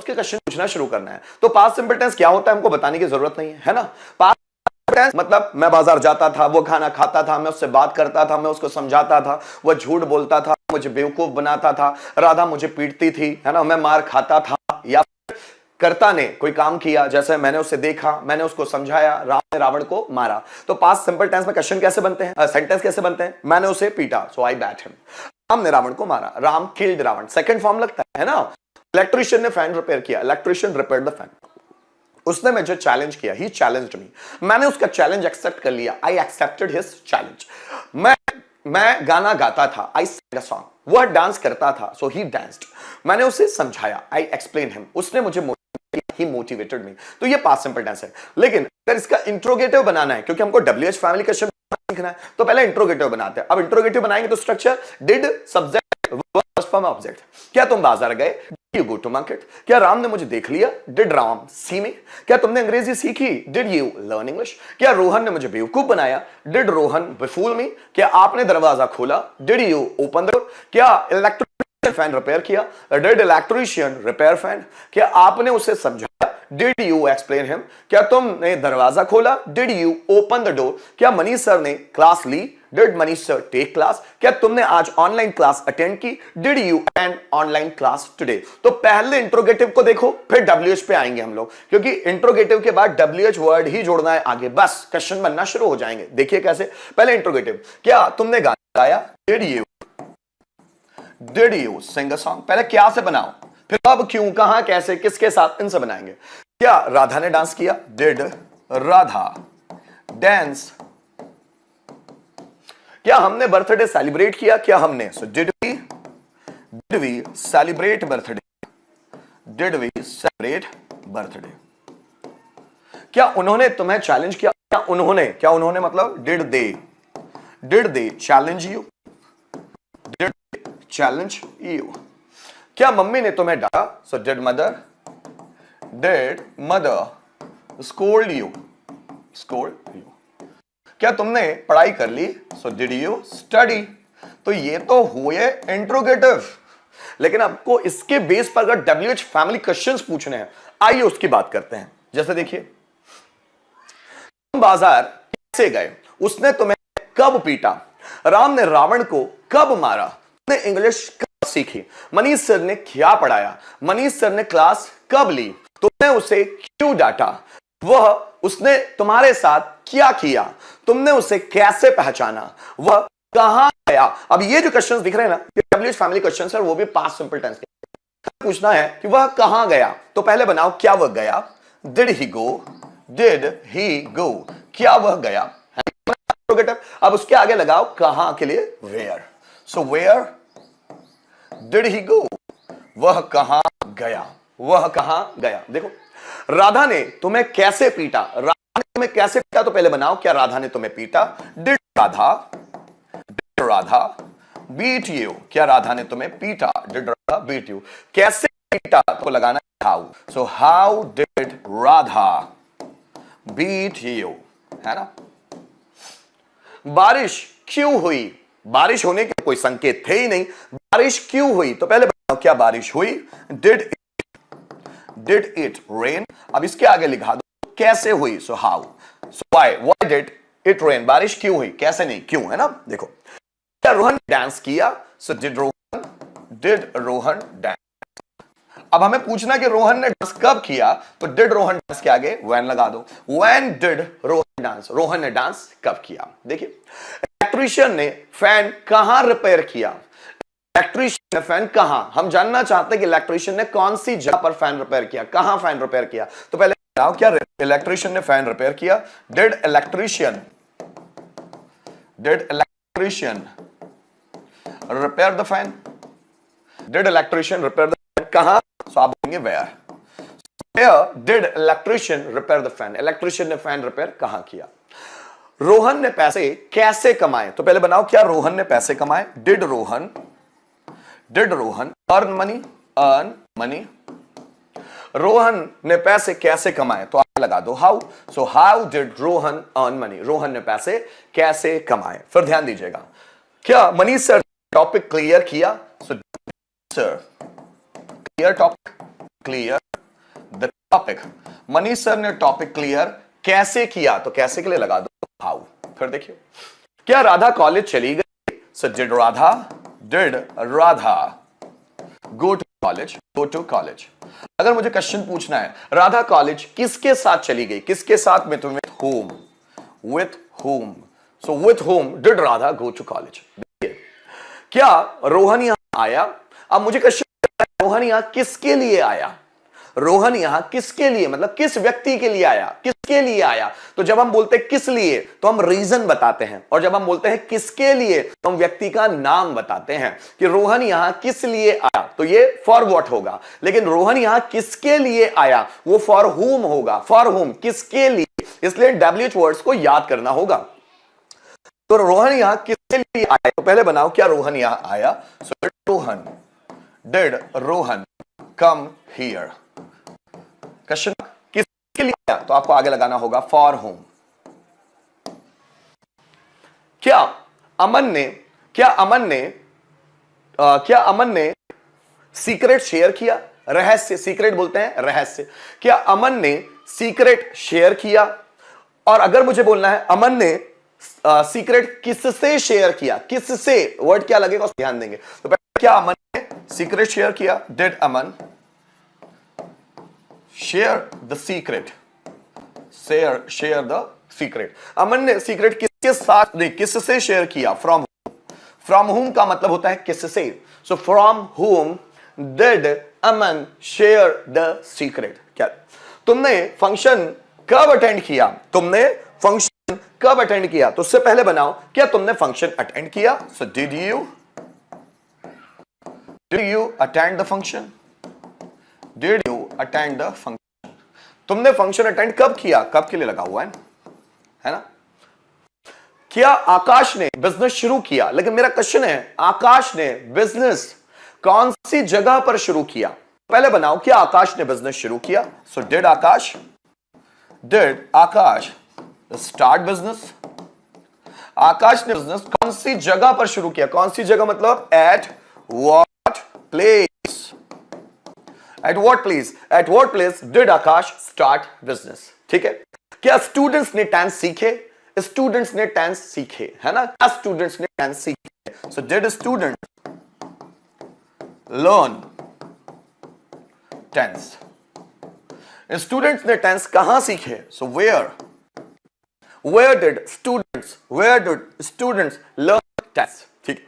उसके क्वेश्चन पूछना शुरू करना है। तो पास्ट सिंपल टेंस क्या होता है हमको बताने की जरूरत नहीं है ना। पास्ट टेंस मतलब मैं बाजार जाता था, वो खाना खाता था, मैं उससे बात करता था, मैं उसको समझाता था, वो झूठ बोलता था, मुझे बेवकूफ बनाता था, राधा मुझे पीटती थी, है ना, मैं मार खाता था, या कर्ता ने कोई काम किया, जैसे मैंने उसे देखा, मैंने उसको समझाया, राम ने रावण को मारा। तो पास्ट सिंपल टेंस में क्वेश्चन कैसे बनते हैं, सेंटेंस कैसे बनते हैं, मैंने उसे पीटा, so I beat him, Ram ने रावण को मारा, Ram killed Ravan, second form लगता है ना। इलेक्ट्रिशियन ने फैन रिपेयर किया, इलेक्ट्रिशियन रिपेयर द फैन। उसने मुझे चैलेंज किया, ही चैलेंज्ड मी, मैंने उसका चैलेंज एक्सेप्ट कर लिया, आई एक्सेप्टेड हिज चैलेंज। मैं गाना गाता था, आई sang a song, वह डांस करता था, सो ही डांस्ड, मैंने उसे समझाया, आई एक्सप्लेन हिम, उसने मुझे ही मोटिवेटेड मी। तो ये पास्ट सिंपल टेंस है। लेकिन अगर इसका इंट्रोगेटिव बनाना है, क्योंकि हमको WH फैमिली क्वेश्चन सीखना है, तो पहले इंट्रोगेटिव बनाते हैं। अब इंट्रोगेटिव बनाएंगे तो structure did subject verb form object. क्या तुम बाजार गए, did you go to market. क्या राम ने मुझे देख लिया, डिड राम सी मी। क्या तुमने अंग्रेजी सीखी, डिड यू लर्न इंग्लिश। क्या रोहन ने मुझे बेवकूफ बनाया, डिड रोहन बेफूल मी। क्या आपने दरवाजा खोला, did you open the door. क्या इलेक्ट्रिशियन फैन रिपेयर किया, डिड इलेक्ट्रिशियन रिपेयर फैन। क्या आपने उसे समझाया, डिड यू एक्सप्लेन हिम। क्या तुमने दरवाजा खोला, did you open the door. क्या मनीष सर ने क्लास ली, did Manish sir take class. क्या तुमने आज ऑनलाइन क्लास अटेंड की, did you attend online class today. तो पहले इंट्रोगेटिव को देखो, फिर WH पे आएंगे हम लोग, क्योंकि इंट्रोगेटिव के बाद WH वर्ड ही जोड़ना है आगे, बस क्वेश्चन बनना शुरू हो जाएंगे। देखिए कैसे, पहले इंट्रोगेटिव, क्या तुमने गाना गाया, did you sing a song. पहले क्या से बनाओ, फिर अब क्यों, कहां, कैसे, किसके साथ, इनसे बनाएंगे। क्या राधा ने डांस किया, डिड राधा डांस। क्या हमने बर्थडे सेलिब्रेट किया, क्या हमने, so did we celebrate birthday, did we celebrate birthday. क्या उन्होंने तुम्हें चैलेंज किया, क्या उन्होंने मतलब did they challenge you, did challenge you. क्या मम्मी ने तुम्हें डांटा, so did mother scold you. क्या तुमने पढ़ाई कर ली, सो डिड यू स्टडी। तो ये तो हुए इंट्रोगेटिव, लेकिन आपको इसके बेस पर अगर WH फैमिली क्वेश्चंस पूछने हैं, आइए उसकी बात करते हैं। जैसे देखिए, तुम बाजार कैसे गए, उसने तुम्हें कब पीटा, राम ने रावण को कब मारा, तुमने इंग्लिश कब सीखी, मनीष सर ने क्या पढ़ाया, मनीष सर ने क्लास कब ली, तुमने उसे क्यों डांटा, उसने तुम्हारे साथ क्या किया, तुमने उसे कैसे पहचाना, वह कहां गया। अब ये जो क्वेश्चंस दिख रहे हैं ना, WH फैमिली क्वेश्चंस है, वो भी पास्ट सिंपल टेंस के। पूछना है कि वह कहां गया, तो पहले बनाओ क्या वह गया, डिड ही गो, क्या वह गया। अब उसके आगे लगाओ कहां के लिए, where. So where did he go, वह कहां गया। देखो, राधा ने तुम्हें कैसे पीटा, तो पहले बनाओ क्या राधा ने तुम्हें पीटा, डिड राधा बीट यू। क्या राधा ने तुम्हें पीटा, डिड राधा बीट यू। कैसे पीटा, तो लगाना how, so how did Radha beat you, है ना। बारिश क्यों हुई, बारिश होने के कोई संकेत थे ही नहीं, बारिश क्यों हुई, तो पहले बताओ क्या बारिश हुई, डिड इट रेन। अब इसके आगे लिखा दो कैसे हुई, so how, so why did it rain, बारिश क्यों हुई, कैसे नहीं, क्यों, है ना। देखो, क्या रोहन डांस किया, सो डिड रोहन डांस। अब हमें पूछना कि रोहन ने डांस कब किया, तो डिड रोहन डांस के आगे व्हेन लगा दो, when did Rohan dance, Rohan ने डांस कब किया। देखिए, इलेक्ट्रिशियन ने फैन कहां रिपेयर किया, इलेक्ट्रिशियन ने फैन कहां, हम जानना चाहते हैं कि इलेक्ट्रिशियन ने कौन सी जगह पर फैन रिपेयर किया, कहां फैन रिपेयर किया। तो पहले बताओ क्या इलेक्ट्रिशियन ने फैन रिपेयर किया, did electrician repair the fan, did electrician repair the fan, कहां, सो आप बोलेंगे where did electrician repair the fan, electrician ने फैन रिपेयर कहां किया। रोहन ने पैसे कैसे कमाए, तो पहले बनाओ क्या रोहन ने पैसे कमाए, did Rohan earn money, Rohan ने पैसे कैसे कमाए, तो आप लगा दो how, so how did Rohan earn money, Rohan ने पैसे कैसे कमाए। फिर ध्यान दीजिएगा, क्या मनीष सर टॉपिक क्लियर किया, so sir clear topic, clear the topic. Manish sir ने टॉपिक क्लियर कैसे किया, तो कैसे के लिए लगा दो हाउ। फिर देखिए, क्या राधा कॉलेज चली गई? So did Radha go to college, go to college. अगर मुझे क्वेश्चन पूछना है राधा कॉलेज किसके साथ चली गई, किसके साथ में, तो with home, with home. So with home did Radha go to college. देखिए, क्या रोहन यहां आया? अब मुझे क्वेश्चन, रोहन यहां किसके लिए आया? रोहन यहां किसके लिए, मतलब किस व्यक्ति के लिए आया, किसके लिए आया? तो जब हम बोलते हैं किस लिए तो हम रीजन बताते हैं, और जब हम बोलते हैं किसके लिए तो हम व्यक्ति का नाम बताते हैं कि रोहन यहां किस लिए आया, तो ये फॉर व्हाट होगा। लेकिन रोहन यहां किसके लिए आया वो फॉर हुम होगा, फॉर हुम, किसके लिए। इसलिए WH वर्ड्स को याद करना होगा। तो रोहन यहां किसके लिए आया, तो पहले बनाओ क्या रोहन यहां आया। So did Rohan come here. Question किसके लिए आया, तो आपको आगे लगाना होगा फॉर होम। क्या अमन ने सीक्रेट शेयर किया? रहस्य, सीक्रेट बोलते हैं रहस्य। क्या अमन ने सीक्रेट शेयर किया? और अगर मुझे बोलना है अमन ने सीक्रेट किससे शेयर किया, किससे, वर्ड क्या लगेगा उस ध्यान देंगे। तो पहले क्या अमन ने सीक्रेट शेयर किया? Did Aman share the secret, share the secret. Aman ने सीक्रेट किसके साथ नहीं, किससे शेयर किया? फ्रॉम होम का मतलब होता है किससे। So from home did Aman share the secret. क्या तुमने फंक्शन कब अटेंड किया? तुमने फंक्शन कब अटेंड किया, तो उससे पहले बनाओ क्या तुमने फंक्शन अटेंड किया। So did you attend the function, did you attend the function. तुमने फंक्शन अटेंड कब किया, कब के लिए लगा हुआ है ना। क्या आकाश ने बिजनेस शुरू किया? लेकिन मेरा क्वेश्चन है आकाश ने बिजनेस कौन सी जगह पर शुरू किया। पहले बनाओ क्या आकाश ने बिजनेस शुरू किया। So did Aakash start business. Aakash ने बिजनेस कौन सी जगह पर शुरू किया, कौन सी जगह मतलब eight what place, eight what place did Aakash start business. ठीक है। क्या स्टूडेंट्स ने टेंस सीखे? स्टूडेंट्स ने टेंस सीखे, है ना। क्या स्टूडेंट्स ने टेंस सीखे? So did student learn tense. Students ने टेंस कहां सीखे? So where did students learn tense. ठीक।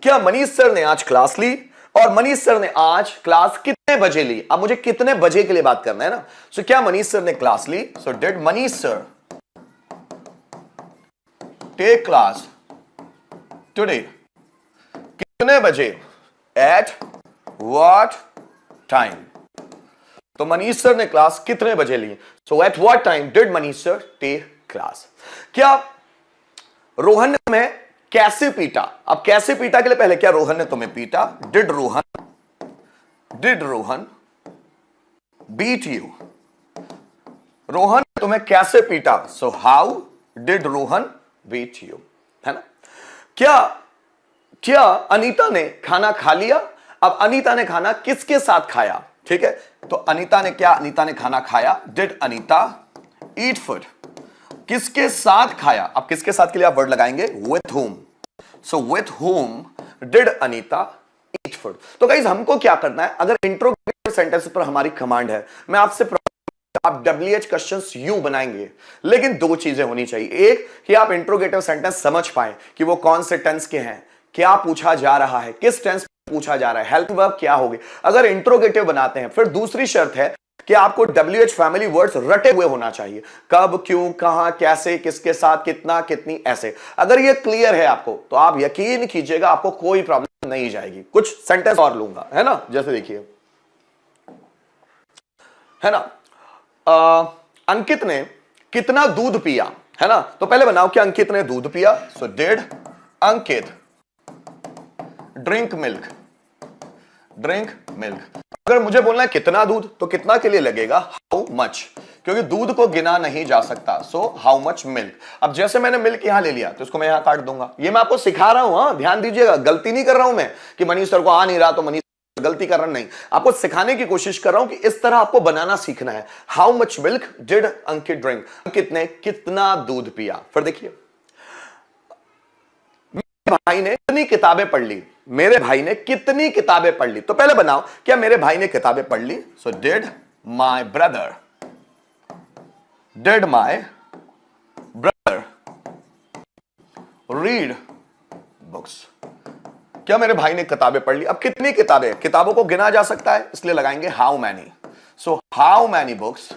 क्या मनीष सर ने आज क्लास ली? और मनीष सर ने आज क्लास कितने बजे ली? अब मुझे कितने बजे के लिए बात करना है ना। सो क्या मनीष सर ने क्लास ली? So did Manish sir take class today? कितने बजे? At what time? तो मनीष सर ने क्लास कितने बजे ली? So at what time did Manish sir take class. क्या रोहन ने तुम्हें कैसे पीटा? अब कैसे पीटा के लिए पहले क्या रोहन ने तुम्हें पीटा? Did Rohan beat you? Rohan ने तुम्हें कैसे पीटा? So how did Rohan beat you, है ना। क्या अनीता ने खाना खा लिया? अब अनीता ने खाना किसके साथ खाया? ठीक है, तो अनीता ने खाना खाया। Did Anita eat food? किसके साथ खाया? अब किसके साथ के लिए आप वर्ड लगाएंगे with home. So with home did Anita eat food. तो गाइस हमको क्या करना है, अगर इंट्रोगेटिव सेंटेंस पर हमारी कमांड है, मैं आपसे आप WH क्वेश्चंस यूं बनाएंगे, लेकिन दो चीजें होनी चाहिए। एक कि आप इंट्रोगेटिव सेंटेंस समझ पाए कि वो कौन से टेंस के हैं, क्या पूछा जा रहा है, किस टेंस पूछा जा रहा है, हेल्प वर्ब क्या होगी अगर इंट्रोगेटिव बनाते हैं। फिर दूसरी शर्त है कि आपको WH फैमिली वर्ड्स रटे हुए होना चाहिए, कब, क्यों, कहां, कैसे, किसके साथ, कितना, कितनी, ऐसे। अगर ये क्लियर है आपको तो आप यकीन कीजिएगा आपको कोई प्रॉब्लम नहीं जाएगी। कुछ सेंटेंस और लूंगा, है ना। जैसे देखिए, है ना, अंकित ने कितना दूध पिया, है ना। तो पहले बनाओ कि अंकित ने दूध पिया। So did Ankit drink milk? अगर मुझे बोलना है कितना दूध, तो कितना के लिए लगेगा हाउ मच, क्योंकि दूध को गिना नहीं जा सकता। So how much milk. अब जैसे मैंने मिल्क यहां ले लिया तो इसको मैं यहां काट दूंगा। ये मैं आपको सिखा रहा हूं, ध्यान दीजिएगा, गलती नहीं कर रहा हूं मैं कि मनीष सर को आ नहीं रहा तो मनीष गलती कर रहा नहीं, आपको सिखाने की कोशिश कर रहा हूं कि इस तरह आपको बनाना सीखना है। How much milk did Ankit drink, Ankit ने कितना दूध पिया। फिर देखिए, मेरे भाई ने कितनी किताबें पढ़ ली, मेरे भाई ने कितनी किताबें पढ़ ली। तो पहले बनाओ, क्या मेरे भाई ने किताबें पढ़ ली? So did my brother, did my brother read books, क्या मेरे भाई ने किताबें पढ़ ली? अब कितनी किताबें, किताबों को गिना जा सकता है, इसलिए लगाएंगे how many. So how many books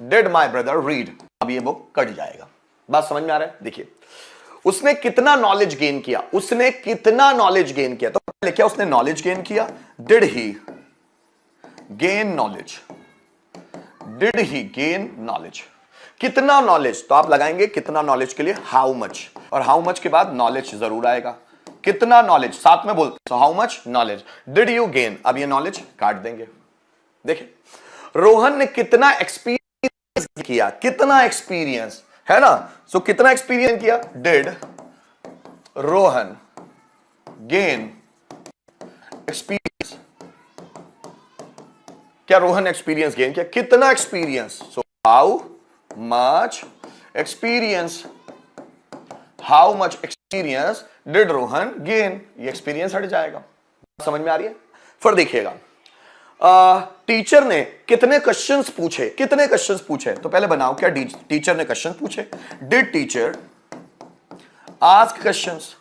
did my brother read. अब ये बुक कट जाएगा। बात समझ में आ रहा है? देखिए, उसने कितना नॉलेज गेन किया, उसने कितना नॉलेज गेन किया। तो पहले क्या उसने नॉलेज गेन किया? Did he gain knowledge, did he gain knowledge, कितना नॉलेज। तो आप लगाएंगे कितना नॉलेज के लिए हाउ मच, और हाउ मच के बाद नॉलेज जरूर आएगा। कितना नॉलेज साथ में बोलते, so how much knowledge did you gain. अब ये नॉलेज काट देंगे। देखिए, रोहन ने कितना एक्सपीरियंस किया, कितना एक्सपीरियंस है ना। सो कितना एक्सपीरियंस किया? डिड रोहन गेन एक्सपीरियंस, क्या रोहन एक्सपीरियंस गेन किया? कितना experience? So how much experience, how much experience did Rohan gain. ये एक्सपीरियंस हट जाएगा। समझ में आ रही है? फिर देखिएगा, टीचर ने कितने क्वेश्चंस पूछे, कितने क्वेश्चंस पूछे। तो पहले बनाओ, क्या टीचर ने क्वेश्चन पूछे? Did teacher ask questions,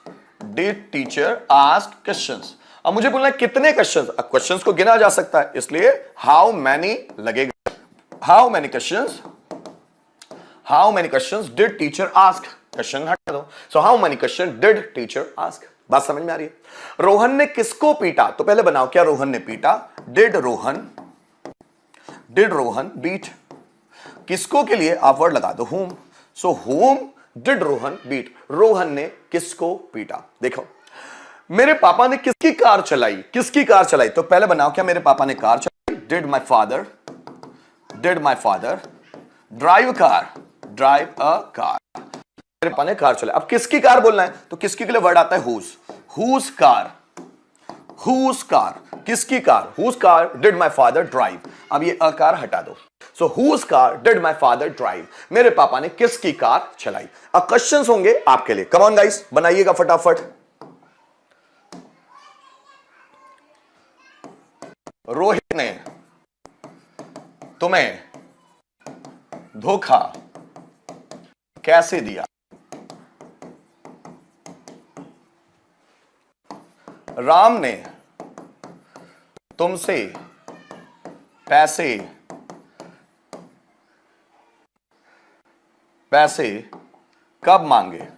did teacher ask questions. अब मुझे बोलना है कितने क्वेश्चंस। अब क्वेश्चंस को गिना जा सकता है, इसलिए हाउ मैनी लगेगा। How many questions, how many questions did teacher ask, question हटा दो। So how many question did teacher ask. बात समझ में आ रही है? रोहन ने किसको पीटा? तो पहले बनाओ, क्या रोहन ने पीटा? Did Rohan beat. किसको के लिए आप वर्ड लगा दो हुम। सो हुम डिड रोहन बीट, रोहन ने किसको पीटा। देखो, मेरे पापा ने किसकी कार चलाई, किसकी कार चलाई। तो पहले बनाओ, क्या मेरे पापा ने कार चलाई? Did my father drive car, drive a car. मेरे पापा ने कार चलाई। अब किसकी कार बोलना है, तो किसकी के लिए वर्ड आता है हुज कार, किसकी car? Whose car did my father drive. अब ये अ कार हटा दो। So whose car did my father drive, मेरे पापा ने किसकी कार चलाई। अब क्वेश्चंस होंगे आपके लिए, कम ऑन गाइस, बनाइएगा फटाफट। रोहित ने तुम्हें धोखा कैसे दिया? राम ने तुमसे पैसे कब मांगे?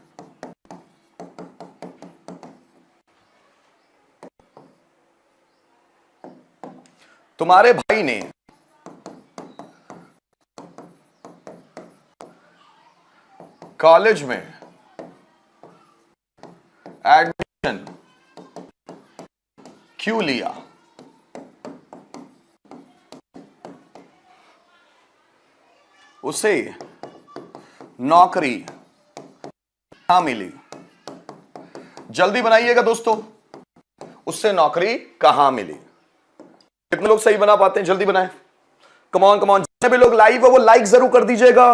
तुम्हारे भाई ने कॉलेज में एडमिशन क्यों लिया? उसे नौकरी कहां मिली? जल्दी बनाइएगा दोस्तों, उससे नौकरी कहां मिली? कितने लोग सही बना पाते हैं? जल्दी बनाएं। कम ऑन जितने भी लोग लाइव है वो लाइक जरूर कर दीजिएगा।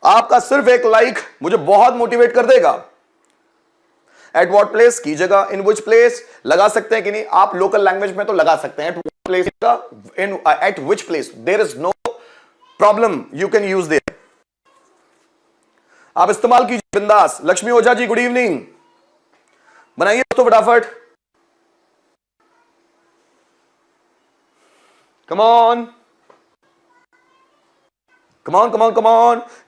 आपका सिर्फ एक लाइक मुझे बहुत मोटिवेट कर देगा। एट व्हाट प्लेस कीजिएगा, इन विच प्लेस लगा सकते हैं कि नहीं, आप लोकल लैंग्वेज में तो लगा सकते हैं। एट व्हाट प्लेस का, in at which place, there is no problem, you can use there. आप इस्तेमाल कीजिए बिंदास। लक्ष्मी ओझा जी गुड इवनिंग, बनाइए तो फटाफट। कम ऑन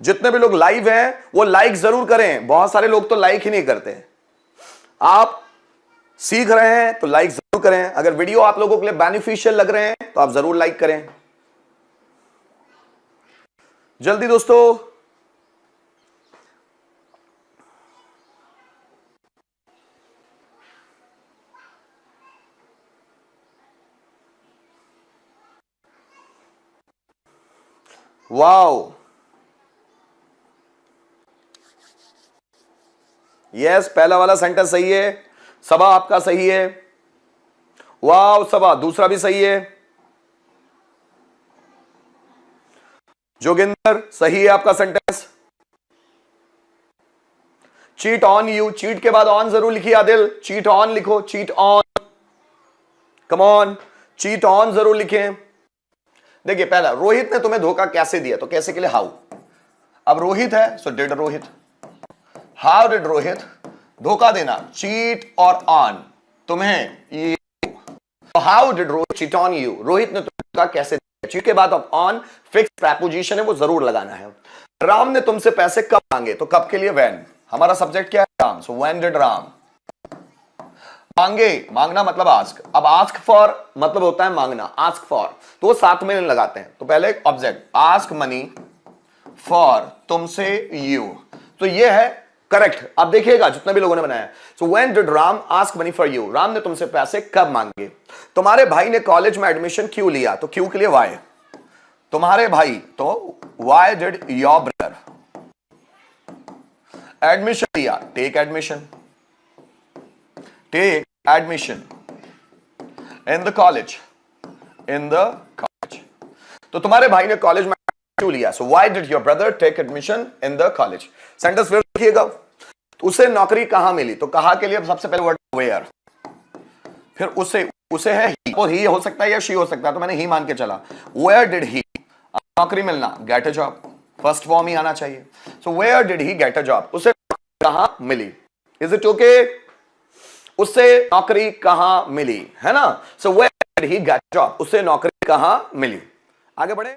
जितने भी लोग लाइव हैं वो लाइक जरूर करें। बहुत सारे लोग तो लाइक ही नहीं करते। आप सीख रहे हैं तो लाइक जरूर करें। अगर वीडियो आप लोगों के लिए बेनिफिशियल लग रहे हैं तो आप जरूर लाइक करें। जल्दी दोस्तों, वाओ, यस, पहला वाला सेंटेंस सही है, सबा आपका सही है। वाह सबा, दूसरा भी सही है। जोगिंदर सही है आपका sentence. Cheat on you, cheat के बाद ऑन जरूर लिखिए आदिल, चीट ऑन लिखो, cheat on, come on, cheat on जरूर लिखें। देखिए पहला, रोहित ने तुम्हें धोखा कैसे दिया, तो कैसे के लिए हाउ। अब रोहित है so did Rohit, how did Rohit, धोखा देना चीट और ऑन, तुम्हें how did Rohit cheat on you, Rohit ने तुम्हें धोखा कैसे दिया। चीट के बाद अब ऑन फिक्स प्रेपोजिशन है वो जरूर लगाना है। राम ने तुमसे पैसे कब मांगे, तो कब के लिए व्हेन, हमारा सब्जेक्ट क्या है Ram, so when did Ram मांगे, मांगना मतलब आस्क, अब आस्क फॉर मतलब होता है मांगना, आस्क फॉर तो वो साथ में लगाते हैं, तो पहले ऑब्जेक्ट आस्क मनी फॉर तुमसे यू, तो ये है करेक्ट। अब देखिएगा जितने भी लोगों ने बनाया, so when did Ram ask money for you, Ram ने तुमसे पैसे कब मांगे। तुम्हारे भाई ने कॉलेज में एडमिशन क्यों लिया, तो क्यों के लिए वाई, तुम्हारे भाई तो why did your brother admission लिया, take admission, take admission in the college, in the college, तो तुम्हारे भाई ने कॉलेज में क्यों लिया, so why did your brother take admission in the college। Sentence फिर लिखिएगा, उसे नौकरी कहां मिली, तो कहां के लिए सबसे पहले वर्ड where, फिर उसे है ही, और ही हो सकता है या she हो सकता है, तो मैंने ही मान के चला। where did he, नौकरी मिलना get a job, first form ही आना चाहिए, so where did he get a job, उसे कहां मिली, is it okay, उससे नौकरी कहां मिली, है ना, so where did he get job, उसे नौकरी कहां मिली। आगे बढ़े।